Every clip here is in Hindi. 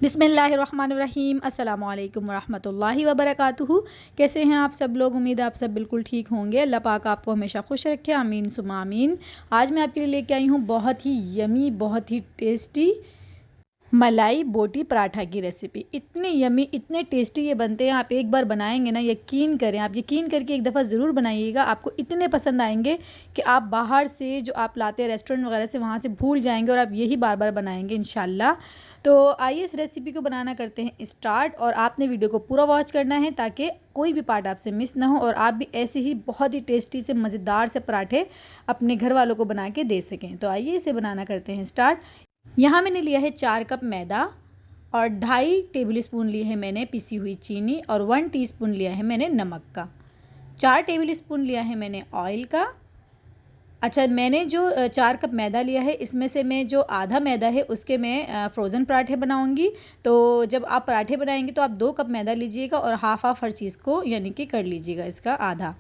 बिस्मिल्लाहिर्रहमानिर्रहीम अस्सलामु अलैकुम वरहमतुल्लाहि वबरकातुहू। कैसे हैं आप सब लोग? उम्मीद है आप सब बिल्कुल ठीक होंगे। अल्लाह पाक आपको हमेशा खुश रखे, आमीन सुमा आमीन। आज मैं आपके लिए लेके आई हूँ बहुत ही यमी, बहुत ही टेस्टी मलाई बोटी पराठा की रेसिपी। इतने यमी, इतने टेस्टी ये बनते हैं। आप एक बार बनाएंगे ना, यकीन करें, आप यकीन करके एक दफ़ा ज़रूर बनाइएगा। आपको इतने पसंद आएंगे कि आप बाहर से जो आप लाते हैं रेस्टोरेंट वगैरह से, वहाँ से भूल जाएंगे और आप यही बार बार बनाएंगे इंशाल्लाह। तो आइए इस रेसिपी को बनाना करते हैं स्टार्ट। और आपने वीडियो को पूरा वॉच करना है ताकि कोई भी पार्ट आपसे मिस ना हो और आप भी ऐसे ही बहुत ही टेस्टी से मज़ेदार से पराठे अपने घर वालों को बना के दे सकें। तो आइए इसे बनाना करते हैं स्टार्ट। यहाँ मैंने लिया है 4 कप मैदा और 2.5 टेबल स्पून लिए है मैंने पिसी हुई चीनी और 1 टीस्पून लिया है मैंने नमक का। 4 टेबल स्पून लिया है मैंने ऑयल का। अच्छा, मैंने जो 4 कप मैदा लिया है, इसमें से मैं जो आधा मैदा है उसके मैं फ्रोज़न पराठे बनाऊंगी। तो जब आप पराठे बनाएंगे तो आप 2 कप मैदा लीजिएगा और हाफ़ हर चीज़ को यानी कि कर लीजिएगा इसका आधा।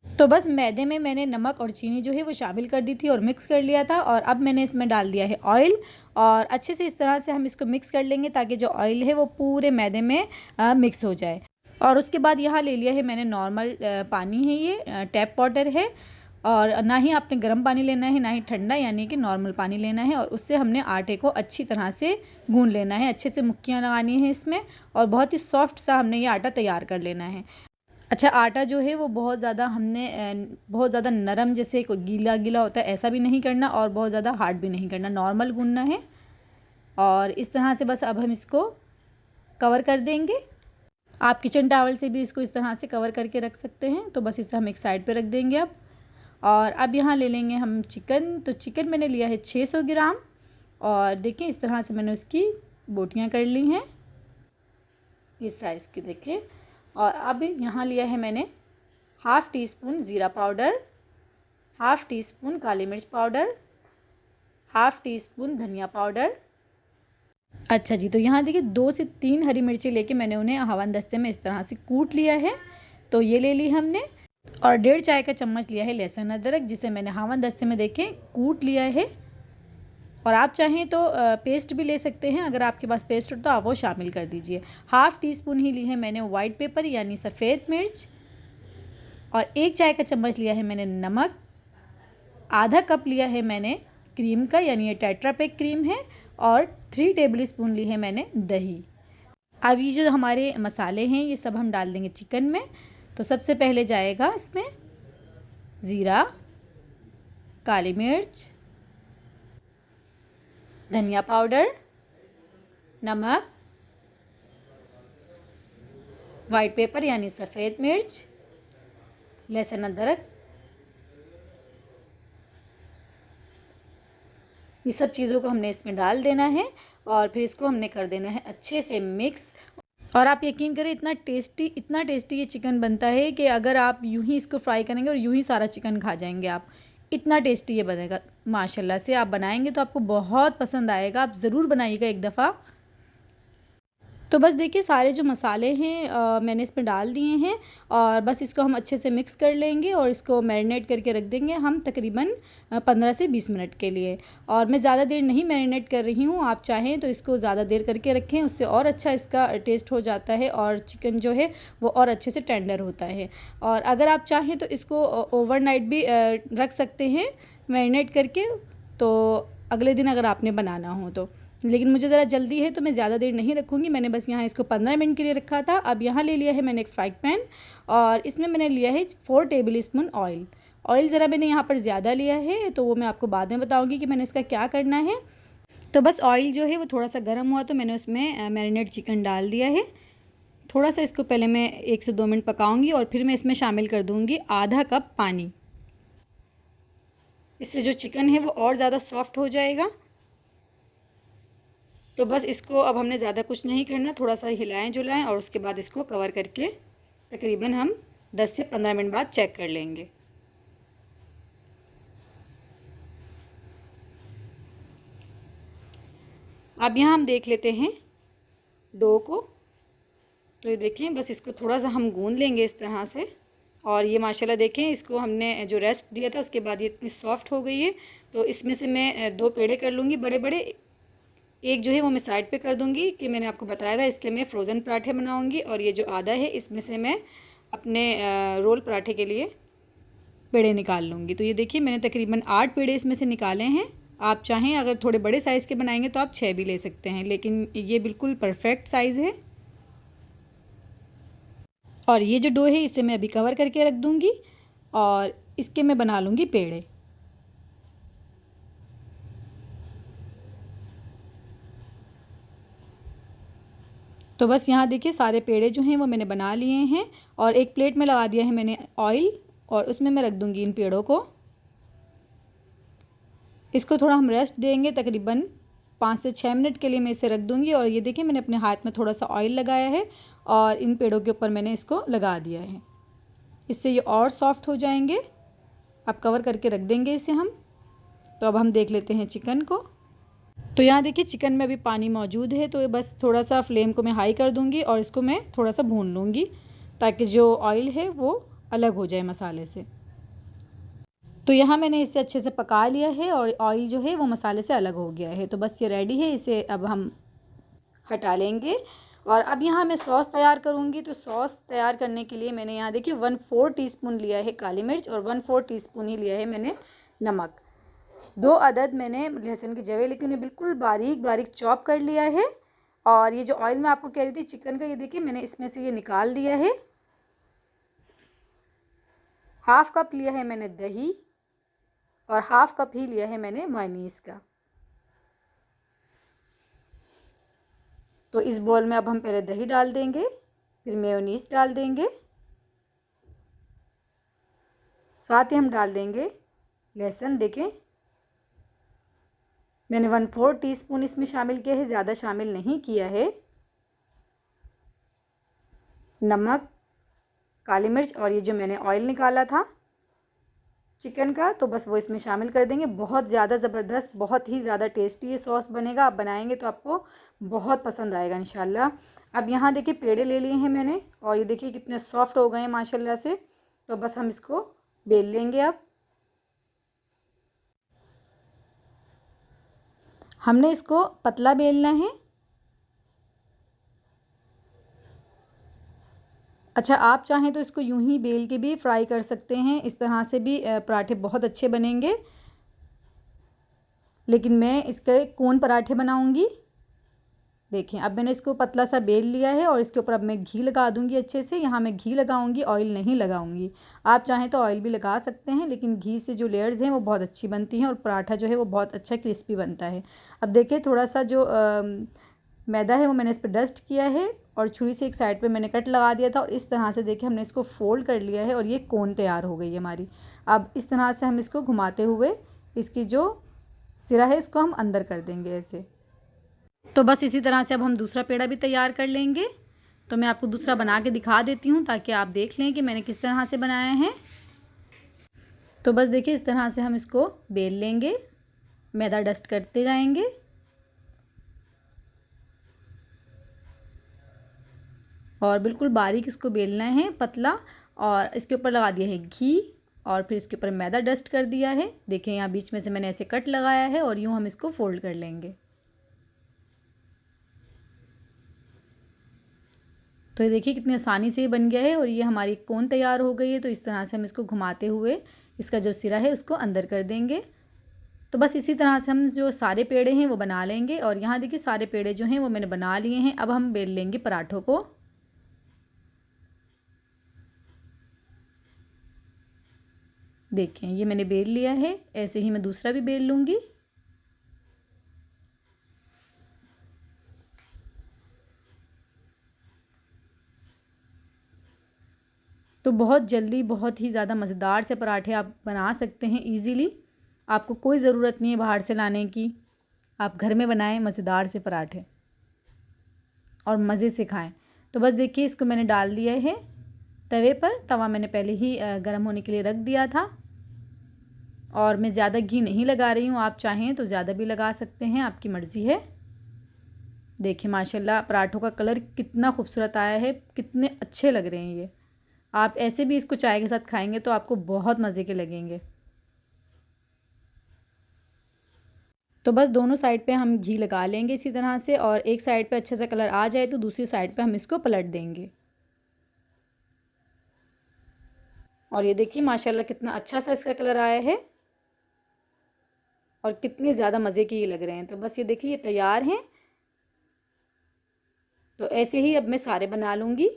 तो बस मैदे में मैंने नमक और चीनी जो है वो शामिल कर दी थी और मिक्स कर लिया था। और अब मैंने इसमें डाल दिया है ऑयल और अच्छे से इस तरह से हम इसको मिक्स कर लेंगे ताकि जो ऑयल है वो पूरे मैदे में मिक्स हो जाए। और उसके बाद यहाँ ले लिया है मैंने नॉर्मल पानी है, ये टैप वाटर है। और ना ही आपने गर्म पानी लेना है ना ही ठंडा, यानी कि नॉर्मल पानी लेना है। और उससे हमने आटे को अच्छी तरह से गूंद लेना है, अच्छे से मुक्कियाँ लगानी है इसमें और बहुत ही सॉफ्ट सा हमने ये आटा तैयार कर लेना है। अच्छा, आटा जो है वो बहुत ज़्यादा बहुत ज़्यादा नरम, जैसे कोई गीला गीला होता है ऐसा भी नहीं करना और बहुत ज़्यादा हार्ड भी नहीं करना, नॉर्मल गूंदना है। और इस तरह से बस अब हम इसको कवर कर देंगे। आप किचन टॉवल से भी इसको इस तरह से कवर करके रख सकते हैं। तो बस इसे हम एक साइड पे रख देंगे अब। और अब यहाँ ले लेंगे हम चिकन। तो चिकन मैंने लिया है 600 ग्राम और देखिए इस तरह से मैंने उसकी बोटियाँ कर ली हैं, इस साइज़ की देखें। और अब यहाँ लिया है मैंने हाफ़ टी स्पून ज़ीरा पाउडर, हाफ़ टी स्पून काली मिर्च पाउडर, हाफ़ टी स्पून धनिया पाउडर। अच्छा जी, तो यहाँ देखिए 2 से 3 हरी मिर्ची लेके मैंने उन्हें हवन दस्ते में इस तरह से कूट लिया है। तो ये ले ली हमने। और 1.5 चाय का चम्मच लिया है लहसुन अदरक, जिसे मैंने हवन दस्ते में देखें कूट लिया है। और आप चाहें तो पेस्ट भी ले सकते हैं, अगर आपके पास पेस्ट हो तो आप वो शामिल कर दीजिए। हाफ़ टी स्पून ही ली है मैंने वाइट पेपर यानी सफ़ेद मिर्च। और 1 चाय का चम्मच लिया है मैंने नमक। आधा कप लिया है मैंने क्रीम का, यानी ये टेट्रा पैक क्रीम है। और 3 टेबल स्पून ली है मैंने दही। अब ये जो हमारे मसाले हैं ये सब हम डाल देंगे चिकन में। तो सबसे पहले जाएगा इसमें ज़ीरा, काली मिर्च, धनिया पाउडर, नमक, वाइट पेपर यानी सफ़ेद मिर्च, लहसुन अदरक। ये सब चीज़ों को हमने इसमें डाल देना है और फिर इसको हमने कर देना है अच्छे से मिक्स। और आप यकीन करें इतना टेस्टी ये चिकन बनता है कि अगर आप यूं ही इसको फ्राई करेंगे और यूं ही सारा चिकन खा जाएंगे आप। इतना टेस्टी ये बनेगा माशाल्लाह से। आप बनाएंगे तो आपको बहुत पसंद आएगा, आप ज़रूर बनाइएगा एक दफ़ा। तो बस देखिए सारे जो मसाले हैं मैंने इसमें डाल दिए हैं और बस इसको हम अच्छे से मिक्स कर लेंगे और इसको मैरिनेट करके रख देंगे हम तकरीबन 15 से 20 मिनट के लिए। और मैं ज़्यादा देर नहीं मैरिनेट कर रही हूँ, आप चाहें तो इसको ज़्यादा देर करके रखें, उससे और अच्छा इसका टेस्ट हो जाता है और चिकन जो है वो और अच्छे से टेंडर होता है। और अगर आप चाहें तो इसको ओवरनाइट भी रख सकते हैं मैरिनेट करके, तो अगले दिन अगर आपने बनाना हो तो। लेकिन मुझे ज़रा जल्दी है तो मैं ज़्यादा देर नहीं रखूँगी, मैंने बस यहाँ इसको 15 मिनट के लिए रखा था। अब यहाँ ले लिया है मैंने एक फ्राई पैन और इसमें मैंने लिया है 4 टेबल स्पून ऑयल। ऑयल ज़रा मैंने यहाँ पर ज़्यादा लिया है तो वो मैं आपको बाद में बताऊँगी कि मैंने इसका क्या करना है। तो बस ऑयल जो है वो थोड़ा सा गर्म हुआ तो मैंने उसमें मैरिनेट चिकन डाल दिया है। थोड़ा सा इसको पहले मैं 1 से 2 मिनट पकाऊँगी और फिर मैं इसमें शामिल कर दूँगी आधा कप पानी। इससे जो चिकन है वो और ज़्यादा सॉफ्ट हो जाएगा। तो बस इसको अब हमने ज़्यादा कुछ नहीं करना, थोड़ा सा हिलाएं जुलाएं और उसके बाद इसको कवर करके तकरीबन हम 10 से 15 मिनट बाद चेक कर लेंगे। अब यहाँ हम देख लेते हैं डो को। तो ये देखें, बस इसको थोड़ा सा हम गूंद लेंगे इस तरह से। और ये माशाल्लाह देखें, इसको हमने जो रेस्ट दिया था उसके बाद ये इतनी सॉफ्ट हो गई है। तो इसमें से मैं 2 पेड़े कर लूँगी बड़े बड़े, एक जो है वो मैं साइड पे कर दूँगी कि मैंने आपको बताया था इसके मैं फ़्रोज़न पराठे बनाऊँगी, और ये जो आधा है इसमें से मैं अपने रोल पराठे के लिए पेड़े निकाल लूँगी। तो ये देखिए मैंने तकरीबन 8 पेड़े इसमें से निकाले हैं। आप चाहें अगर थोड़े बड़े साइज़ के बनाएंगे तो आप 6 भी ले सकते हैं, लेकिन ये बिल्कुल परफेक्ट साइज़ है। और ये जो डो है इसे मैं अभी कवर करके रख दूँगी और इसके मैं बना लूँगी पेड़े। तो बस यहाँ देखिए सारे पेड़े जो हैं वो मैंने बना लिए हैं, और एक प्लेट में लगा दिया है मैंने ऑयल, और उसमें मैं रख दूँगी इन पेड़ों को। इसको थोड़ा हम रेस्ट देंगे, तकरीबन 5 से 6 मिनट के लिए मैं इसे रख दूँगी। और ये देखिए मैंने अपने हाथ में थोड़ा सा ऑयल लगाया है और इन पेड़ों के ऊपर मैंने इसको लगा दिया है। इससे ये और सॉफ्ट हो जाएंगे। अब कवर करके रख देंगे इसे हम। तो अब हम देख लेते हैं चिकन को। तो यहाँ देखिए चिकन में अभी पानी मौजूद है, तो बस थोड़ा सा फ्लेम को मैं हाई कर दूँगी और इसको मैं थोड़ा सा भून लूँगी ताकि जो ऑयल है वो अलग हो जाए मसाले से। तो यहाँ मैंने इसे अच्छे से पका लिया है और ऑयल जो है वो मसाले से अलग हो गया है। तो बस ये रेडी है, इसे अब हम हटा लेंगे। और अब यहाँ मैं सॉस तैयार करूँगी। तो सॉस तैयार करने के लिए मैंने यहाँ देखिए 1/4 टीस्पून लिया है काली मिर्च और 1/4 टीस्पून ही लिया है मैंने नमक। 2 अदद मैंने लहसुन की जवे, लेकिन उन्हें बिल्कुल बारीक बारीक चॉप कर लिया है। और ये जो ऑयल मैं आपको कह रही थी चिकन का, ये देखिए मैंने इसमें से ये निकाल दिया है। 1/2 कप लिया है मैंने दही और 1/2 कप ही लिया है मैंने मेयोनीज का। तो इस बोल में अब हम पहले दही डाल देंगे, फिर मेयोनीज डाल देंगे, साथ ही हम डाल देंगे लहसुन। देखें मैंने 1/4 टीस्पून इसमें शामिल किया है, ज़्यादा शामिल नहीं किया है। नमक, काली मिर्च और ये जो मैंने ऑयल निकाला था चिकन का, तो बस वो इसमें शामिल कर देंगे। बहुत ज़्यादा ज़बरदस्त, बहुत ही ज़्यादा टेस्टी ये सॉस बनेगा। आप बनाएंगे तो आपको बहुत पसंद आएगा इंशाल्लाह। अब यहाँ देखिए पेड़े ले लिए हैं मैंने, और ये देखिए कितने सॉफ्ट हो गए हैं माशाल्लाह से। तो बस हम इसको बेल लेंगे। अब हमने इसको पतला बेलना है। अच्छा, आप चाहें तो इसको यूं ही बेल के भी फ्राई कर सकते हैं, इस तरह से भी पराठे बहुत अच्छे बनेंगे। लेकिन मैं इसके कोन पराठे बनाऊंगी। देखें अब मैंने इसको पतला सा बेल लिया है और इसके ऊपर अब मैं घी लगा दूंगी अच्छे से। यहाँ मैं घी लगाऊंगी, ऑयल नहीं लगाऊंगी। आप चाहें तो ऑयल भी लगा सकते हैं, लेकिन घी से जो लेयर्स हैं वो बहुत अच्छी बनती हैं और पराठा जो है वो बहुत अच्छा क्रिस्पी बनता है। अब देखिए थोड़ा सा जो मैदा है वो मैंने इस पर डस्ट किया है और छुरी से एक साइड पे मैंने कट लगा दिया था, और इस तरह से देखिए हमने इसको फोल्ड कर लिया है और ये कोन तैयार हो गई है हमारी। अब इस तरह से हम इसको घुमाते हुए इसकी जो सिरा है इसको हम अंदर कर देंगे ऐसे। तो बस इसी तरह से अब हम दूसरा पेड़ा भी तैयार कर लेंगे। तो मैं आपको दूसरा बना के दिखा देती हूँ ताकि आप देख लें कि मैंने किस तरह से बनाया है। तो बस देखिए इस तरह से हम इसको बेल लेंगे, मैदा डस्ट करते जाएंगे। और बिल्कुल बारीक इसको बेलना है, पतला। और इसके ऊपर लगा दिया है घी और फिर इसके ऊपर मैदा डस्ट कर दिया है। देखें यहाँ बीच में से मैंने ऐसे कट लगाया है और यूँ हम इसको फोल्ड कर लेंगे। तो ये देखिए कितनी आसानी से ये बन गया है और ये हमारी कोन तैयार हो गई है। तो इस तरह से हम इसको घुमाते हुए इसका जो सिरा है उसको अंदर कर देंगे। तो बस इसी तरह से हम जो सारे पेड़े हैं वो बना लेंगे। और यहाँ देखिए सारे पेड़े जो हैं वो मैंने बना लिए हैं। अब हम बेल लेंगे पराठों को। देखें ये मैंने बेल लिया है, ऐसे ही मैं दूसरा भी बेल लूँगी। तो बहुत जल्दी, बहुत ही ज़्यादा मज़ेदार से पराठे आप बना सकते हैं ईज़िली। आपको कोई ज़रूरत नहीं है बाहर से लाने की। आप घर में बनाएं मज़ेदार से पराठे और मज़े से खाएं। तो बस देखिए इसको मैंने डाल दिया है तवे पर। तवा मैंने पहले ही गर्म होने के लिए रख दिया था और मैं ज़्यादा घी नहीं लगा रही हूँ। आप चाहें तो ज़्यादा भी लगा सकते हैं, आपकी मर्ज़ी है। देखिए माशाल्लाह पराठों का कलर कितना खूबसूरत आया है, कितने अच्छे लग रहे हैं ये। आप ऐसे भी इसको चाय के साथ खाएंगे तो आपको बहुत मज़े के लगेंगे। तो बस दोनों साइड पे हम घी लगा लेंगे इसी तरह से, और एक साइड पे अच्छे से कलर आ जाए तो दूसरी साइड पे हम इसको पलट देंगे। और ये देखिए माशाल्लाह कितना अच्छा सा इसका कलर आया है और कितने ज़्यादा मज़े के ये लग रहे हैं। तो बस ये देखिए ये तैयार हैं। तो ऐसे ही अब मैं सारे बना लूँगी।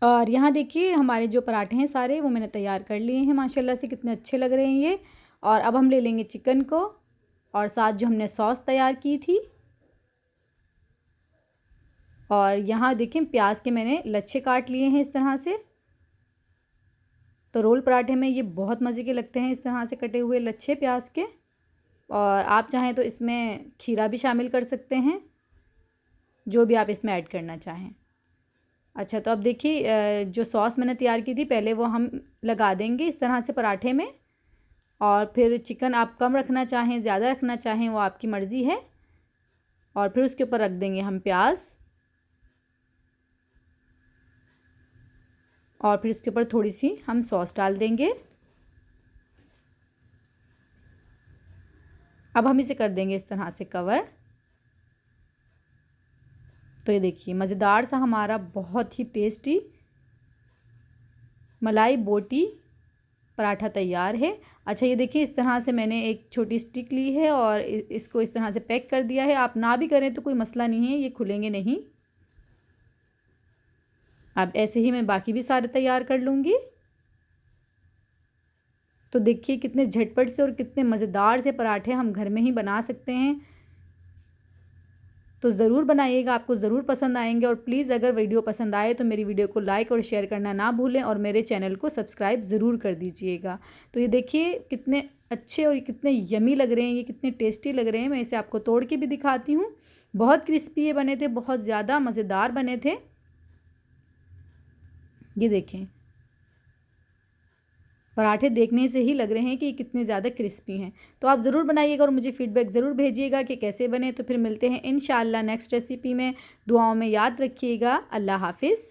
और यहाँ देखिए हमारे जो पराठे हैं सारे वो मैंने तैयार कर लिए हैं, माशाल्लाह से कितने अच्छे लग रहे हैं ये। और अब हम ले लेंगे चिकन को और साथ जो हमने सॉस तैयार की थी। और यहाँ देखें प्याज के मैंने लच्छे काट लिए हैं इस तरह से। तो रोल पराठे में ये बहुत मज़े के लगते हैं इस तरह से कटे हुए लच्छे प्याज के। और आप चाहें तो इसमें खीरा भी शामिल कर सकते हैं, जो भी आप इसमें ऐड करना चाहें। अच्छा, तो अब देखिए जो सॉस मैंने तैयार की थी पहले वो हम लगा देंगे इस तरह से पराठे में। और फिर चिकन आप कम रखना चाहें ज़्यादा रखना चाहें वो आपकी मर्ज़ी है। और फिर उसके ऊपर रख देंगे हम प्याज, और फिर इसके ऊपर थोड़ी सी हम सॉस डाल देंगे। अब हम इसे कर देंगे इस तरह से कवर। तो ये देखिए मज़ेदार सा हमारा बहुत ही टेस्टी मलाई बोटी पराठा तैयार है। अच्छा, ये देखिए इस तरह से मैंने एक छोटी स्टिक ली है और इसको इस तरह से पैक कर दिया है। आप ना भी करें तो कोई मसला नहीं है, ये खुलेंगे नहीं। अब ऐसे ही मैं बाकी भी सारे तैयार कर लूँगी। तो देखिए कितने झटपट से और कितने मज़ेदार से पराठे हम घर में ही बना सकते हैं। तो ज़रूर बनाइएगा, आपको ज़रूर पसंद आएंगे। और प्लीज़ अगर वीडियो पसंद आए तो मेरी वीडियो को लाइक और शेयर करना ना भूलें और मेरे चैनल को सब्सक्राइब ज़रूर कर दीजिएगा। तो ये देखिए कितने अच्छे और कितने यमी लग रहे हैं, ये कितने टेस्टी लग रहे हैं। मैं इसे आपको तोड़ के भी दिखाती हूँ। बहुत क्रिस्पी ये बने थे, बहुत ज़्यादा मज़ेदार बने थे। ये देखें पराठे देखने से ही लग रहे हैं कि कितने ज़्यादा क्रिस्पी हैं। तो आप ज़रूर बनाइएगा और मुझे फ़ीडबैक ज़रूर भेजिएगा कि कैसे बने। तो फिर मिलते हैं इंशाअल्लाह नेक्स्ट रेसिपी में। दुआओं में याद रखिएगा। अल्लाह हाफ़िज़।